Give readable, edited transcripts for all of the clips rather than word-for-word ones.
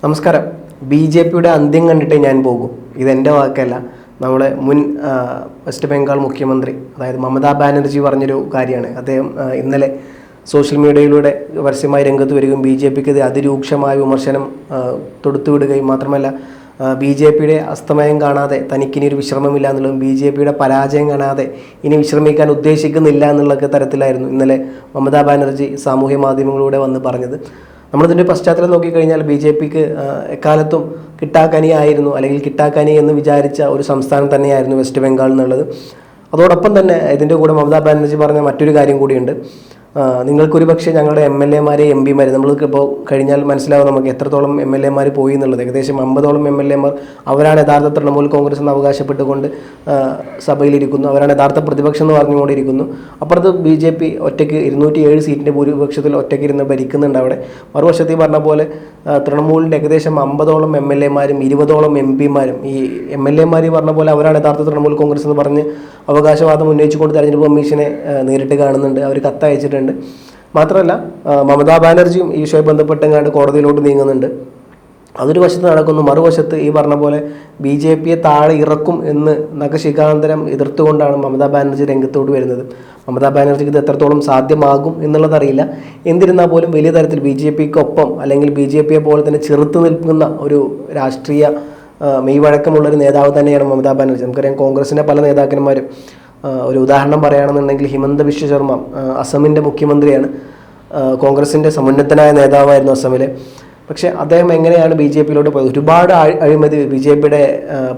നമസ്കാരം. ബി.ജെ.പിയുടെ അന്ത്യം കണ്ടിട്ടേ ഞാൻ പോകും. ഇതെൻ്റെ വാക്കല്ല. നമ്മുടെ മുൻ വെസ്റ്റ് ബംഗാൾ മുഖ്യമന്ത്രി അതായത് മമതാ ബാനർജി പറഞ്ഞൊരു കാര്യമാണ്. അദ്ദേഹം ഇന്നലെ സോഷ്യൽ മീഡിയയിലൂടെ പരസ്യമായി രംഗത്ത് വരികയും ബി.ജെ.പിക്ക് അതിരൂക്ഷമായ വിമർശനം തൊടുത്തുവിടുകയും മാത്രമല്ല ബി.ജെ.പിയുടെ അസ്തമയം കാണാതെ തനിക്കിനി ഒരു വിശ്രമമില്ല എന്നുള്ളതും ബി.ജെ.പിയുടെ പരാജയം കാണാതെ ഇനി വിശ്രമിക്കാൻ ഉദ്ദേശിക്കുന്നില്ല എന്നുള്ള തരത്തിലായിരുന്നു ഇന്നലെ മമതാ ബാനർജി സാമൂഹ്യ മാധ്യമങ്ങളിലൂടെ വന്ന് പറഞ്ഞത്. നമ്മളിതിൻ്റെ പശ്ചാത്തലം നോക്കിക്കഴിഞ്ഞാൽ ബി.ജെ.പിക്ക് എക്കാലത്തും കിട്ടാക്കനിയായിരുന്നു അല്ലെങ്കിൽ കിട്ടാക്കനി എന്ന് വിചാരിച്ച ഒരു സംസ്ഥാനം തന്നെയായിരുന്നു വെസ്റ്റ് ബംഗാൾ എന്നുള്ളത്. അതോടൊപ്പം തന്നെ ഇതിൻ്റെ കൂടെ മമതാ ബാനർജി പറഞ്ഞ മറ്റൊരു കാര്യം കൂടിയുണ്ട്. നിങ്ങൾക്കൊരു പക്ഷേ ഞങ്ങളുടെ MLA-മാർ MP-മാർ നമ്മൾക്ക് ഇപ്പോൾ കഴിഞ്ഞാൽ മനസ്സിലാവും നമുക്ക് എത്രത്തോളം MLA-മാർ പോയി എന്നുള്ളത്. ഏകദേശം 50ഓളം MLA-മാർ അവരാണ് യഥാർത്ഥ തൃണമൂൽ കോൺഗ്രസ് എന്ന് അവകാശപ്പെട്ടുകൊണ്ട് സഭയിലിരിക്കുന്നു. അവരാണ് യഥാർത്ഥ പ്രതിപക്ഷം എന്ന് പറഞ്ഞുകൊണ്ടിരിക്കുന്നു. അപ്പുറത്ത് BJP ഒറ്റയ്ക്ക് 207 സീറ്റിൻ്റെ ഭൂരിപക്ഷത്തിൽ ഒറ്റയ്ക്ക് ഇരുന്ന് ഭരിക്കുന്നുണ്ട് അവിടെ. മറുവശത്ത് ഈ പറഞ്ഞ പോലെ തൃണമൂലിൻ്റെ ഏകദേശം 50ഓളം MLA-മാരും 20ഓളം MP-മാരും ഈ MLA-മാർ പറഞ്ഞ പോലെ അവരാണ് യഥാർത്ഥ തൃണമൂൽ കോൺഗ്രസ് എന്ന് പറഞ്ഞ് അവകാശവാദം ഉന്നയിച്ചുകൊണ്ട് തെരഞ്ഞെടുപ്പ് കമ്മീഷനെ നേരിട്ട് കാണുന്നുണ്ട്. അവർ കത്തയച്ചിട്ടുണ്ട്. മാത്രമല്ല മമതാ ബാനർജിയും ഈ വിഷയവുമായി ബന്ധപ്പെട്ടെങ്ങാണ്ട് കോടതിയിലോട്ട് നീങ്ങുന്നുണ്ട്. അതൊരു വശത്ത് നടക്കുന്നു. മറുവശത്ത് ഈ പറഞ്ഞ പോലെ BJP-യെ താഴെ ഇറക്കും എന്ന് നഖശിഖാന്തരം എതിർത്തുകൊണ്ടാണ് മമതാ ബാനർജി രംഗത്തോട്ട് വരുന്നത്. മമതാ ബാനർജിക്ക് ഇത് എത്രത്തോളം സാധ്യമാകും എന്നുള്ളതറിയില്ല. എന്നിരുന്നാൽ പോലും വലിയ തരത്തിൽ BJP-ക്കൊപ്പം അല്ലെങ്കിൽ BJP-യെ പോലെ തന്നെ ചെറുത്ത് നിൽക്കുന്ന ഒരു രാഷ്ട്രീയ മെയ്വഴക്കമുള്ളൊരു നേതാവ് തന്നെയാണ് മമതാ ബാനർജി. നമുക്കറിയാം കോൺഗ്രസിൻ്റെ പല നേതാക്കന്മാരും ഒരു ഉദാഹരണം പറയുകയാണെന്നുണ്ടെങ്കിൽ ഹിമന്ത ബിശ്വ ശർമ്മ അസമിൻ്റെ മുഖ്യമന്ത്രിയാണ്. കോൺഗ്രസിൻ്റെ സമുന്നതനായ നേതാവായിരുന്നു അസമിലെ. പക്ഷേ അദ്ദേഹം എങ്ങനെയാണ് BJP-യിലോട്ട് പോയത്? ഒരുപാട് അഴിമതി BJP-യുടെ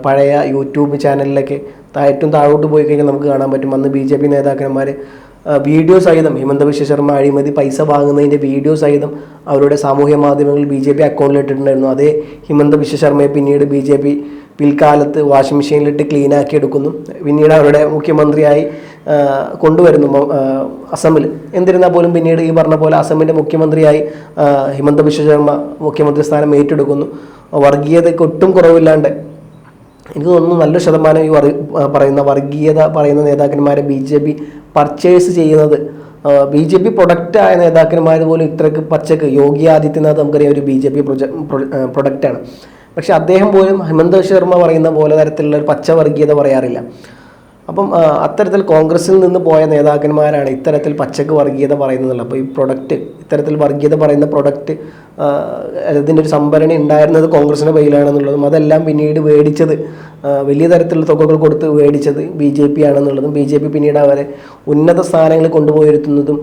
പഴയ യൂട്യൂബ് ചാനലിലൊക്കെ ഏറ്റവും താഴോട്ട് പോയി കഴിഞ്ഞാൽ നമുക്ക് കാണാൻ പറ്റും. അന്ന് BJP നേതാക്കന്മാർ വീഡിയോ സഹിതം ഹിമന്ത ബിശ്വ ശർമ്മ അഴിമതി പൈസ വാങ്ങുന്നതിൻ്റെ വീഡിയോ സഹിതം അവരുടെ സാമൂഹ്യ മാധ്യമങ്ങളിൽ BJP അക്കൗണ്ടിൽ ഇട്ടിട്ടുണ്ടായിരുന്നു. അതേ ഹിമന്ത ബിശ്വ ശർമ്മയെ പിന്നീട് BJP പിൽക്കാലത്ത് വാഷിംഗ് മെഷീനിലിട്ട് ക്ലീനാക്കി എടുക്കുന്നു. പിന്നീട് അവരുടെ മുഖ്യമന്ത്രിയായി കൊണ്ടുവരുന്നു അസമിൽ. എന്നിരുന്നാൽ പോലും പിന്നീട് ഈ പറഞ്ഞ പോലെ അസമിൻ്റെ മുഖ്യമന്ത്രിയായി ഹിമന്ത ബിശ്വ ശർമ്മ മുഖ്യമന്ത്രി സ്ഥാനം ഏറ്റെടുക്കുന്നു. വർഗീയതയ്ക്ക് ഒട്ടും കുറവില്ലാണ്ട് എനിക്ക് തോന്നുന്നു നല്ല ശതമാനം ഈ വർഗീയത പറയുന്ന നേതാക്കന്മാരെ BJP പർച്ചേസ് ചെയ്യുന്നത് BJP പ്രൊഡക്റ്റായ നേതാക്കന്മാർ പോലും ഇത്രയ്ക്ക് പച്ചക്ക് യോഗി ആദിത്യനാഥ് നമുക്കറിയാം ഒരു BJP പ്രൊഡക്റ്റാണ്. പക്ഷെ അദ്ദേഹം പോലും ഹിമന്ത ശർമ്മ പറയുന്ന പോലെ തരത്തിലുള്ള ഒരു പച്ച വർഗീയത പറയാറില്ല. അപ്പം അത്തരത്തിൽ കോൺഗ്രസിൽ നിന്ന് പോയ നേതാക്കന്മാരാണ് ഇത്തരത്തിൽ പച്ചക്ക് വർഗീയത പറയുന്നതല്ല. അപ്പോൾ ഈ പ്രൊഡക്റ്റ് ഇത്തരത്തിൽ വർഗീയത പറയുന്ന പ്രൊഡക്റ്റ് അതിൻ്റെ ഒരു സംഭരണി ഉണ്ടായിരുന്നത് കോൺഗ്രസിൻ്റെ കയ്യിലാണെന്നുള്ളതും അതെല്ലാം പിന്നീട് മേടിച്ചത് വലിയ തരത്തിലുള്ള തുകകൾ കൊടുത്ത് മേടിച്ചത് BJP ആണെന്നുള്ളതും BJP പിന്നീട് അവരെ ഉന്നത സ്ഥാനങ്ങളിൽ കൊണ്ടുപോയിരുത്തുന്നതും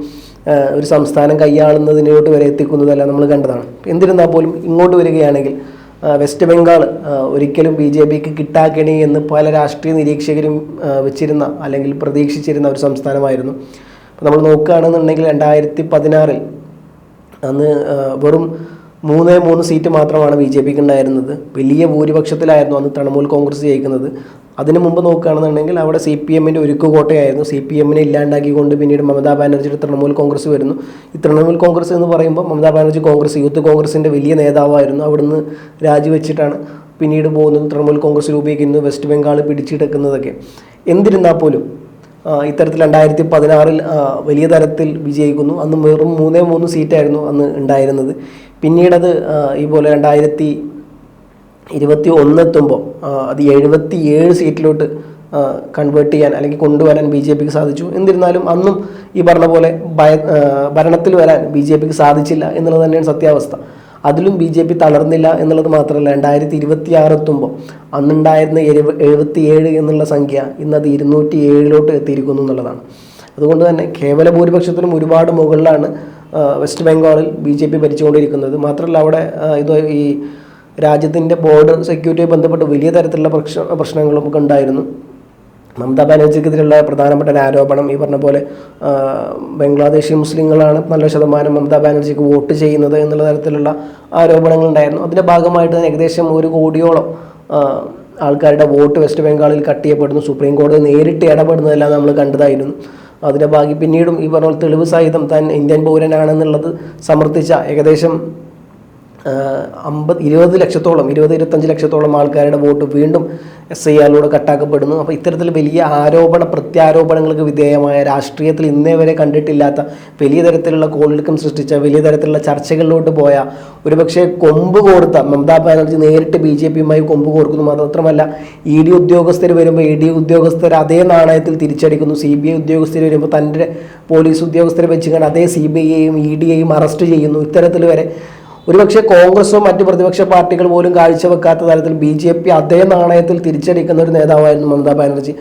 ഒരു സംസ്ഥാനം കൈയാളുന്നതിനോട്ട് വരെ എത്തിക്കുന്നതെല്ലാം നമ്മൾ കണ്ടതാണ്. എന്നിരുന്നാൽ പോലും ഇങ്ങോട്ട് വരികയാണെങ്കിൽ വെസ്റ്റ് ബംഗാൾ ഒരിക്കലും BJP-ക്ക് കിട്ടാക്കണി എന്ന് പല രാഷ്ട്രീയ നിരീക്ഷകരും വെച്ചിരുന്ന അല്ലെങ്കിൽ പ്രതീക്ഷിച്ചിരുന്ന ഒരു സംസ്ഥാനമായിരുന്നു. അപ്പോൾ നമ്മൾ നോക്കുകയാണെന്നുണ്ടെങ്കിൽ 2016 അന്ന് വെറും 3 സീറ്റ് മാത്രമാണ് BJP-ക്ക് ഉണ്ടായിരുന്നത്. വലിയ ഭൂരിപക്ഷത്തിലായിരുന്നു അന്ന് തൃണമൂൽ കോൺഗ്രസ് ജയിക്കുന്നത്. അതിനു മുമ്പ് നോക്കുകയാണെന്നുണ്ടെങ്കിൽ അവിടെ CPM-ൻ്റെ ഒരുക്കുകോട്ടയായിരുന്നു. CPM-നെ ഇല്ലാണ്ടാക്കിക്കൊണ്ട് പിന്നീട് മമതാ ബാനർജിയുടെ തൃണമൂൽ കോൺഗ്രസ് വരുന്നു. ഈ തൃണമൂൽ കോൺഗ്രസ് എന്ന് പറയുമ്പോൾ മമതാ ബാനർജി യൂത്ത് കോൺഗ്രസിൻ്റെ വലിയ നേതാവായിരുന്നു. അവിടുന്ന് രാജിവെച്ചിട്ടാണ് പിന്നീട് പോകുന്നത്. തൃണമൂൽ കോൺഗ്രസ് രൂപീകരിക്കുന്നത്, വെസ്റ്റ് ബംഗാൾ പിടിച്ചെടുക്കുന്നതൊക്കെ. എന്നിരുന്നാൽ പോലും ഇത്തരത്തിൽ 2016 വലിയ തരത്തിൽ വിജയിക്കുന്നു. അന്ന് വെറും 3 സീറ്റായിരുന്നു അന്ന് ഉണ്ടായിരുന്നത്. പിന്നീടത് ഈ പോലെ 2021 എത്തുമ്പോൾ അത് 77 സീറ്റിലോട്ട് കൺവേർട്ട് ചെയ്യാൻ അല്ലെങ്കിൽ കൊണ്ടുവരാൻ BJP-ക്ക് സാധിച്ചു. എന്നിരുന്നാലും അന്നും ഈ പറഞ്ഞ പോലെ ഭരണത്തിൽ വരാൻ BJP-ക്ക് സാധിച്ചില്ല എന്നുള്ളത് തന്നെയാണ് സത്യാവസ്ഥ. അതിലും BJP തളർന്നില്ല എന്നുള്ളത് മാത്രമല്ല 2026 എത്തുമ്പോൾ അന്നുണ്ടായിരുന്ന 77 എന്നുള്ള സംഖ്യ ഇന്നത് 207 എത്തിയിരിക്കുന്നു എന്നുള്ളതാണ്. അതുകൊണ്ട് തന്നെ കേവല ഭൂരിപക്ഷത്തിനും ഒരുപാട് മുകളിലാണ് വെസ്റ്റ് ബംഗാളിൽ BJP ഭരിച്ചുകൊണ്ടിരിക്കുന്നത്. മാത്രമല്ല അവിടെ ഈ രാജ്യത്തിൻ്റെ ബോർഡർ സെക്യൂരിറ്റിയുമായി ബന്ധപ്പെട്ട് വലിയ തരത്തിലുള്ള പ്രശ്നങ്ങളും ഒക്കെ ഉണ്ടായിരുന്നു. മമതാ ബാനർജിക്കെതിരെയുള്ള പ്രധാനപ്പെട്ട ഒരു ആരോപണം ഈ പറഞ്ഞ പോലെ ബംഗ്ലാദേശി മുസ്ലിങ്ങളാണ് നല്ല ശതമാനം മമതാ ബാനർജിക്ക് വോട്ട് ചെയ്യുന്നത് എന്നുള്ള തരത്തിലുള്ള ആരോപണങ്ങളുണ്ടായിരുന്നു. അതിൻ്റെ ഭാഗമായിട്ട് തന്നെ ഏകദേശം 1 കോടിയോളം ആൾക്കാരുടെ വോട്ട് വെസ്റ്റ് ബംഗാളിൽ കട്ട് ചെയ്യപ്പെടുന്നു. സുപ്രീം കോടതി നേരിട്ട് ഇടപെടുന്നതെല്ലാം നമ്മൾ കണ്ടതായിരുന്നു. അതിൻ്റെ ഭാഗം പിന്നീടും ഈ പറഞ്ഞ തെളിവ് സഹിതം താൻ ഇന്ത്യൻ പൗരനാണെന്നുള്ളത് സമർത്ഥിച്ച ഏകദേശം 20 ലക്ഷത്തോളം 25 ലക്ഷത്തോളം ആൾക്കാരുടെ വോട്ട് വീണ്ടും SIR കട്ടാക്കപ്പെടുന്നു. അപ്പോൾ ഇത്തരത്തിൽ വലിയ പ്രത്യാരോപണങ്ങൾക്ക് വിധേയമായ രാഷ്ട്രീയത്തിൽ ഇന്നേ വരെ കണ്ടിട്ടില്ലാത്ത വലിയ തരത്തിലുള്ള കോളിളക്കം സൃഷ്ടിച്ച വലിയ തരത്തിലുള്ള ചർച്ചകളിലോട്ട് പോയ ഒരുപക്ഷെ കൊമ്പ് കോർത്ത മമതാ ബാനർജി നേരിട്ട് BJPയുമായി കൊമ്പ് കോർക്കുന്നു. മാത്രമല്ല ED ഉദ്യോഗസ്ഥർ വരുമ്പോൾ ED ഉദ്യോഗസ്ഥർ അതേ നാണയത്തിൽ തിരിച്ചടിക്കുന്നു. CBI ഉദ്യോഗസ്ഥർ വരുമ്പോൾ തൻ്റെ പോലീസ് ഉദ്യോഗസ്ഥരെ വെച്ചുകൊണ്ട് അതേ CBIയെയും EDയെയും അറസ്റ്റ് ചെയ്യുന്നു. ഇത്തരത്തിൽ വരെ ഒരുപക്ഷെ കോൺഗ്രസോ മറ്റ് പ്രതിപക്ഷ പാർട്ടികൾ പോലും കാഴ്ചവെക്കാത്ത തരത്തിൽ BJP അതേ നാണയത്തിൽ തിരിച്ചടിക്കുന്ന ഒരു നേതാവായിരുന്നു മമതാ ബാനർജി.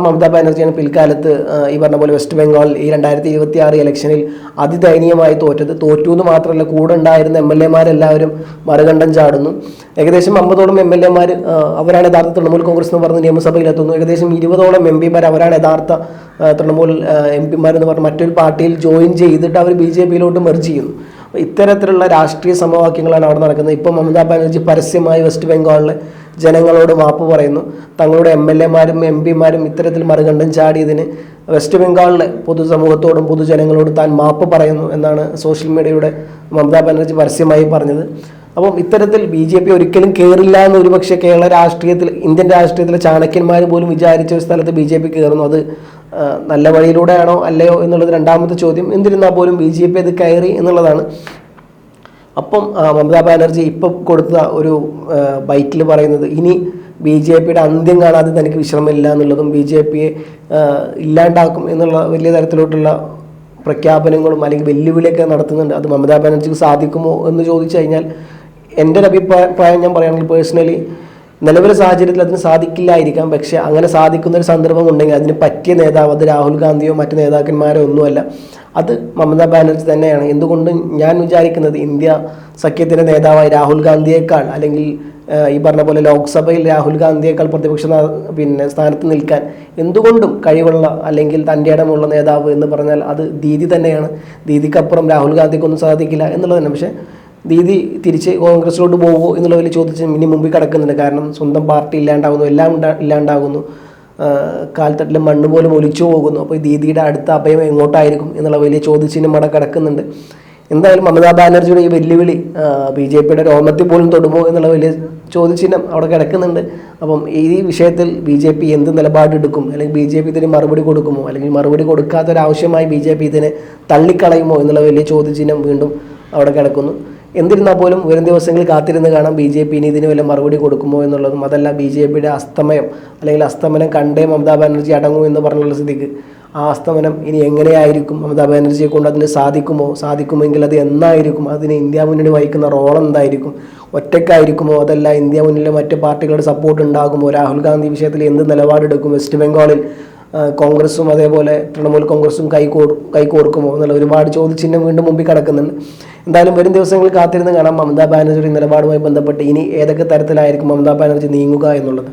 മമതാ ബാനർജിയാണ് പിൽക്കാലത്ത് ഈ പറഞ്ഞ പോലെ വെസ്റ്റ് ബംഗാൾ ഈ 2026 ഇലക്ഷനിൽ അതിദയനീയമായി തോറ്റു എന്ന് മാത്രമല്ല കൂടെ ഉണ്ടായിരുന്ന MLAമാരെല്ലാവരും മറുകണ്ഠം ചാടുന്നു. ഏകദേശം 50ഓളം MLAമാർ അവരാണ് യഥാർത്ഥ തൃണമൂൽ കോൺഗ്രസ് എന്ന് പറഞ്ഞ് നിയമസഭയിലെത്തുന്നു. ഏകദേശം 20ഓളം MPമാർ അവരാണ് യഥാർത്ഥ തൃണമൂൽ MPമാരെന്ന് പറഞ്ഞ് മറ്റൊരു പാർട്ടിയിൽ ജോയിൻ ചെയ്തിട്ട് അവർ BJPയിലോട്ട് മെർജ് ചെയ്യുന്നു. ഇത്തരത്തിലുള്ള രാഷ്ട്രീയ സമവാക്യങ്ങളാണ് അവിടെ നടക്കുന്നത്. ഇപ്പോൾ മമതാ ബാനർജി പരസ്യമായി വെസ്റ്റ് ബംഗാളിലെ ജനങ്ങളോട് മാപ്പ് പറയുന്നു. തങ്ങളുടെ MLAമാരും MPമാരും ഇത്തരത്തിൽ മറുകണ്ഠം ചാടിയതിന് വെസ്റ്റ് ബംഗാളിലെ പൊതുസമൂഹത്തോടും പൊതുജനങ്ങളോടും താൻ മാപ്പ് പറയുന്നു എന്നാണ് സോഷ്യൽ മീഡിയയുടെ മമതാ ബാനർജി പരസ്യമായി പറഞ്ഞത്. അപ്പം ഇത്തരത്തിൽ BJP ഒരിക്കലും കയറില്ല എന്ന് ഒരുപക്ഷെ കേരള രാഷ്ട്രീയത്തിൽ ഇന്ത്യൻ രാഷ്ട്രീയത്തിലെ ചാണക്യന്മാർ പോലും വിചാരിച്ച ഒരു സ്ഥലത്ത് BJP കയറുന്നു. അത് നല്ല വഴിയിലൂടെയാണോ അല്ലയോ എന്നുള്ളത് രണ്ടാമത്തെ ചോദ്യം. എന്നിരുന്നാൽ പോലും BJP അത് കയറി എന്നുള്ളതാണ്. അപ്പം മമതാ ബാനർജി ഇപ്പം കൊടുത്ത ഒരു ബൈറ്റിൽ പറയുന്നത് ഇനി BJPയുടെ അന്ത്യം കാണാതെ തനിക്ക് വിശ്രമമില്ല എന്നുള്ളതും BJPയെ ഇല്ലാണ്ടാക്കും എന്നുള്ള വലിയ തരത്തിലോട്ടുള്ള പ്രഖ്യാപനങ്ങളും അല്ലെങ്കിൽ വെല്ലുവിളിയൊക്കെ നടത്തുന്നുണ്ട്. അത് മമതാ ബാനർജിക്ക് സാധിക്കുമോ എന്ന് ചോദിച്ചു കഴിഞ്ഞാൽ എൻ്റെ ഒരു അഭിപ്രായം ഞാൻ പറയുകയാണെങ്കിൽ പേഴ്സണലി നിലവിലെ സാഹചര്യത്തിൽ അതിന് സാധിക്കില്ലായിരിക്കാം. പക്ഷേ അങ്ങനെ സാധിക്കുന്ന ഒരു സന്ദർഭം ഉണ്ടെങ്കിൽ അതിന് പറ്റിയ നേതാവ് അത് രാഹുൽ ഗാന്ധിയോ മറ്റ് നേതാക്കന്മാരോ ഒന്നുമല്ല, അത് മമതാ ബാനർജി തന്നെയാണ്. എന്തുകൊണ്ടും ഞാൻ വിചാരിക്കുന്നത് ഇന്ത്യ സഖ്യത്തിൻ്റെ നേതാവായി രാഹുൽ ഗാന്ധിയേക്കാൾ അല്ലെങ്കിൽ ഈ പറഞ്ഞ പോലെ ലോക്സഭയിൽ രാഹുൽ ഗാന്ധിയേക്കാൾ പ്രതിപക്ഷ സ്ഥാനത്ത് നിൽക്കാൻ എന്തുകൊണ്ടും കഴിവുള്ള അല്ലെങ്കിൽ തൻ്റെ ഇടമുള്ള നേതാവ് എന്ന് പറഞ്ഞാൽ അത് ദീദി തന്നെയാണ്. ദീദിക്കപ്പുറം രാഹുൽ ഗാന്ധിക്കൊന്നും സാധിക്കില്ല എന്നുള്ളത് തന്നെ. പക്ഷേ ദീദി തിരിച്ച് കോൺഗ്രസിലോട്ട് പോകുമോ എന്നുള്ള വലിയ ചോദ്യം ഇനി മുമ്പിൽ കിടക്കുന്നുണ്ട്. കാരണം സ്വന്തം പാർട്ടി ഇല്ലാണ്ടാകുന്നു, എല്ലാം ഇല്ലാണ്ടാകുന്നു, കാൽത്തട്ടിൽ മണ്ണ് പോലും ഒലിച്ചു പോകുന്നു. അപ്പോൾ ഈ ദീദിയുടെ അടുത്ത അഭയം എങ്ങോട്ടായിരിക്കും എന്നുള്ള വലിയ ചോദ്യചിഹ്നം അവിടെ കിടക്കുന്നുണ്ട്. എന്തായാലും മമതാ ബാനർജിയുടെ ഈ വെല്ലുവിളി BJPയുടെ രോമത്തിൽ പോലും തൊടുമോ എന്നുള്ള വലിയ ചോദ്യചിഹ്നം അവിടെ കിടക്കുന്നുണ്ട്. അപ്പം ഈ വിഷയത്തിൽ BJP എന്ത് നിലപാടെടുക്കും, അല്ലെങ്കിൽ BJP ഇതിന് മറുപടി കൊടുക്കുമോ, അല്ലെങ്കിൽ മറുപടി കൊടുക്കാത്തൊരാവശ്യമായി BJP ഇതിനെ തള്ളിക്കളയുമോ എന്നുള്ള വലിയ ചോദ്യചിഹ്നം വീണ്ടും അവിടെ കിടക്കുന്നു. എന്നിരുന്നാൽ പോലും വരും ദിവസങ്ങളിൽ കാത്തിരുന്ന് കാണാം BJP ഇനി ഇതിന് വല്ല മറുപടി കൊടുക്കുമോ എന്നുള്ളതും. അതല്ല BJPയുടെ അസ്തമയം അല്ലെങ്കിൽ അസ്തമനം കണ്ടേ മമതാ ബാനർജി അടങ്ങും എന്ന് പറഞ്ഞുള്ള സ്ഥിതിക്ക് ആ അസ്തമനം ഇനി എങ്ങനെയായിരിക്കും, മമതാ ബാനർജിയെ കൊണ്ട് അതിന് സാധിക്കുമെങ്കിൽ അത് എന്നായിരിക്കും, അതിന് ഇന്ത്യ മുന്നണി വഹിക്കുന്ന റോൾ എന്തായിരിക്കും, ഒറ്റയ്ക്കായിരിക്കുമോ അതല്ല ഇന്ത്യ മുന്നിലെ മറ്റ് പാർട്ടികളുടെ സപ്പോർട്ട് ഉണ്ടാകുമോ, രാഹുൽ ഗാന്ധി വിഷയത്തിൽ എന്ത് നിലപാടെടുക്കും, വെസ്റ്റ് ബംഗാളിൽ കോൺഗ്രസും അതേപോലെ തൃണമൂൽ കോൺഗ്രസും കൈകോർക്കുമോ എന്നുള്ള ഒരുപാട് ചോദ്യചിഹ്നം വീണ്ടും മുമ്പിൽ കിടക്കുന്നുണ്ട്. എന്തായാലും വരും ദിവസങ്ങളിൽ കാത്തിരുന്ന് കാണാം മമതാ ബാനർജിയുടെ നിലപാടുമായി ബന്ധപ്പെട്ട് ഇനി ഏതൊക്കെ തരത്തിലായിരിക്കും മമതാ ബാനർജി നീങ്ങുക എന്നുള്ളത്.